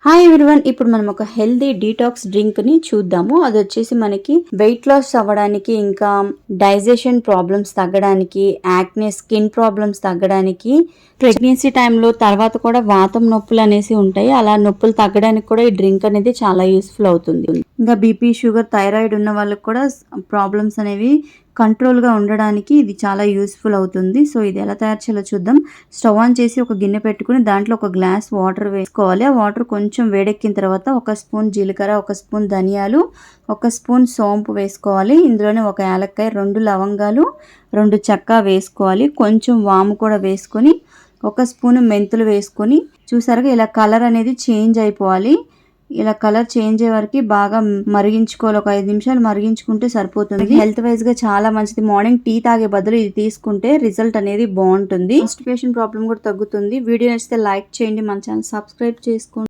Hi everyone, ఇప్పుడు మనం ఒక హెల్దీ డీటాక్స్ డ్రింక్ ని చూద్దాము. అది వచ్చేసి మనకి వెయిట్ లాస్ అవ్వడానికి, ఇంకా డైజెషన్ ప్రాబ్లమ్స్ తగ్గడానికి, యాక్నే స్కిన్ ప్రాబ్లమ్స్ తగ్గడానికి, ప్రెగ్నెన్సీ టైంలో తర్వాత కూడా వాతం నొప్పులు అనేసి ఉంటాయి. అలా నొప్పులు తగ్గడానికి కూడా ఈ డ్రింక్ అనేది చాలా యూస్ఫుల్ అవుతుంది. ఇంకా బీపీ, షుగర్, థైరాయిడ్ ఉన్న వాళ్ళకి కూడా ప్రాబ్లమ్స్ అనేవి కంట్రోల్గా ఉండడానికి ఇది చాలా యూస్ఫుల్ అవుతుంది. సో ఇది ఎలా తయారు చేయాలో చూద్దాం. స్టవ్ ఆన్ చేసి ఒక గిన్నె పెట్టుకుని దాంట్లో ఒక గ్లాస్ వాటర్ వేసుకోవాలి. ఆ వాటర్ కొంచెం వేడెక్కిన తర్వాత ఒక స్పూన్ జీలకర్ర, ఒక స్పూన్ ధనియాలు, ఒక స్పూన్ సోంపు వేసుకోవాలి. ఇందులోనే ఒక యాలక్కాయ, 2 లవంగాలు, 2 చెక్క వేసుకోవాలి. కొంచెం వాము కూడా వేసుకొని, ఒక స్పూన్ మెంతులు వేసుకొని, చూసారుగా ఇలా కలర్ అనేది చేంజ్ అయిపోవాలి. ఇలా కలర్ చేంజ్ అయ్యే వరకు బాగా మరిగించుకోవాలి. ఒక 5 నిమిషాలు మరిగించుకుంటే సరిపోతుంది. హెల్త్ వైజ్ గా చాలా మంచిది. మార్నింగ్ టీ తాగే బదులు ఇది తీసుకుంటే రిజల్ట్ అనేది బాగుంటుంది. కాన్స్టిపేషన్ ప్రాబ్లం కూడా తగ్గుతుంది. వీడియో నచ్చితే లైక్ చేయండి, మన ఛానల్ సబ్స్క్రైబ్ చేసుకోండి.